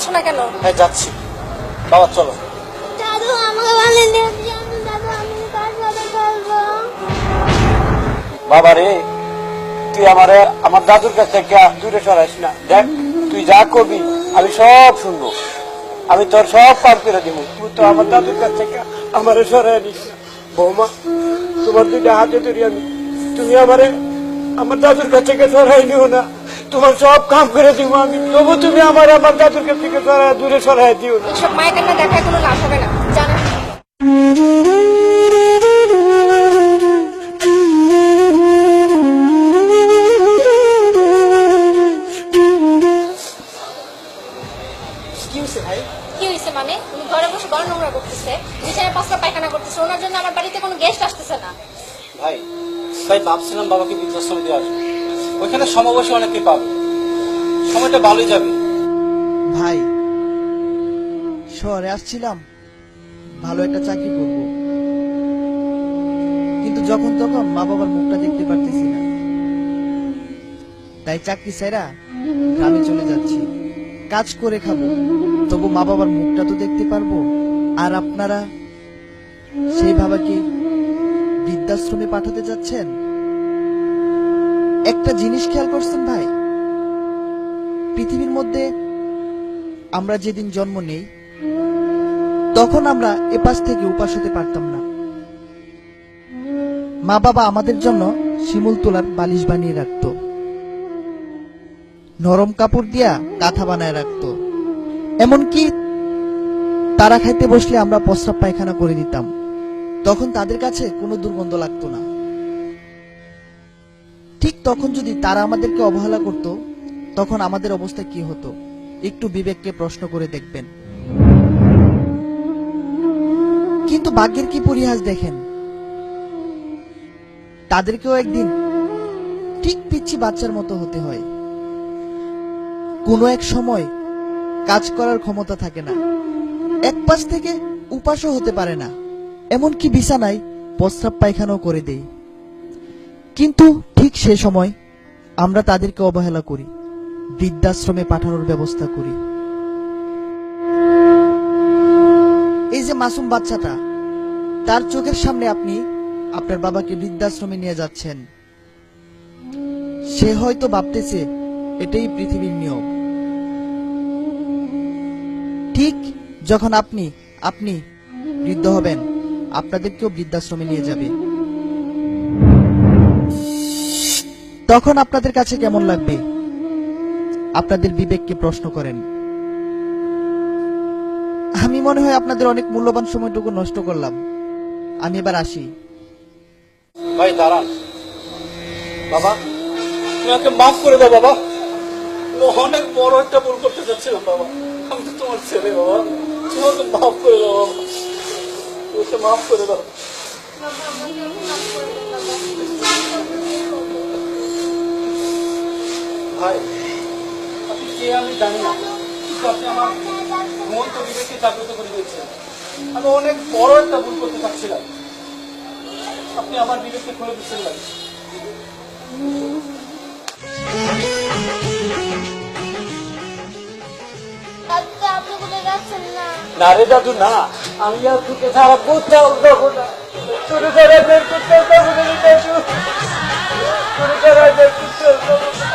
যাচ্ছ না কেন? হ্যাঁ যাচ্ছি বাবা, চলো। দাদু আমাকে বলেন দাদু, আমি কার সাথে খেলবো? বাবা রে, তুই আমার দাদুর কাছ থেকে দূরে সরাইস না। দেখ, তুই যা করবি আমি সব শুনবো, আমি তোর সব পার করে দিব। তুই তো আমার দাদুর কাছ থেকে আমার সরাই নিস না। বৌমা, তোমার দুইটা হাতে ধরি আমি, তুমি আমার দাদুর কাছ থেকে সরাই নিও না। তোমার সব কাম করে দিব আমি, তবু তুমি আমার দাদুর কাছ থেকে দূরে সরাই দিও না। এসব মায়ের কান্না দেখায় কোনো লাভ হবে না, জানেন? কি হয়েছে মানে? উনি ঘরে বসে ঘর নোংরা করতেছে, বিছানায় পাঁচটা পায়খানা করতেছে, ওনার জন্য আমার বাড়িতে কোনো গেস্ট আসতেছে না। ভাই ভাবছিলাম বাবাকে বৃদ্ধাশ্রমে দিয়ে আসবো, ওইখানে সমাবেশে অনেকে পাবে, সময়টা ভালোই যাবে। ভাই, শহরে আসছিলাম ভালো একটা চাকরি করব, কিন্তু যখন তখন মা বাবার মুখটা দেখতে পারতেছি না, তাই চাকরি ছাইরা গ্রামে চলে যাচ্ছি। কাজ করে খাবো, তবু মা বাবার মুখটা তো দেখতে পারবো। আর আপনারা সেই বাবাকে বৃদ্ধাশ্রমে পাঠাতে যাচ্ছেন। একটা জিনিস খেয়াল করছেন ভাই, পৃথিবীর মধ্যে আমরা যেদিন জন্ম নেই তখন আমরা এপাশ থেকে উপাস হতে পারতাম না। মা বাবা আমাদের জন্য শিমুল তোলার বালিশ বানিয়ে রাখতো, নরম কাপড় দিয়া কাঁথা বানায় রাখতো, এমনকি তারা খাইতে বসলে আমরা প্রস্রাব পায়খানা করে দিতাম, তখন তাদের কাছে কোনো দুর্গন্ধ লাগতো না। ঠিক তখন যদি তারা আমাদেরকে অবহেলা করত, তখন আমাদের অবস্থা কি হতো একটু বিবেককে প্রশ্ন করে দেখবেন। কিন্তু ভাগ্যের কি পরিহাস দেখেন, তাদেরকেও একদিন ঠিক পিচ্ছি বাচ্চার মতো হতে হয়। কোনো এক সময় কাজ করার ক্ষমতা থাকে না, এক পাশ থেকে উপাসও হতে পারে না, এমনকি বিছানায় প্রস্রাব পায়খানাও করে দেয়। কিন্তু ঠিক সে সময় আমরা তাদেরকে অবহেলা করি, বৃদ্ধাশ্রমে পাঠানোর ব্যবস্থা করি। এই যে মাসুম বাচ্চাটা, তার চোখের সামনে আপনি আপনার বাবাকে বৃদ্ধাশ্রমে নিয়ে যাচ্ছেন, সে হয়তো ভাবতেছে এটাই পৃথিবীর নিয়ম। ঠিক যখন আপনি বৃদ্ধ হবেন, আপনাদেরকেও বৃদ্ধাশ্রমে নিয়ে যাবে। তখন আপনাদের কাছে কেমন লাগবে? আপনাদের বিবেককে প্রশ্ন করেন। আমি মনে হয় আপনাদের অনেক মূল্যবান সময়টুকু নষ্ট করলাম, আমি এবার আসি। ভাই দাঁড়ান, বাবা তুমি আমাকে মাফ করে দাও বাবা, অনেক বড় একটা ভুল করতে চাচ্ছিলাম বাবা, আমি তো তোমার ছেলে বাবা, তুমি আমাকে মাফ করে দাও বাবা, ওকে মাফ করে দাও। ভাই আপনি কে আমি জানি না, কিন্তু আপনি আমার ঘুমন্ত বিবেককে জাগ্রত করে দিয়েছেন। আমি অনেক বড় একটা ভুল করতে চাচ্ছিলাম, আপনি আমার বিবেককে খুলে দিচ্ছেন ভাই। আপনি কোথায় যাচ্ছেন? না রে দাদু না, আমি আর তোকে ছাড়া কোথাও যাবো না, তোর ছাড়া বের কোথাও যাবো না রে দাদু, তোর ছাড়া বের কোথাও যাবো না।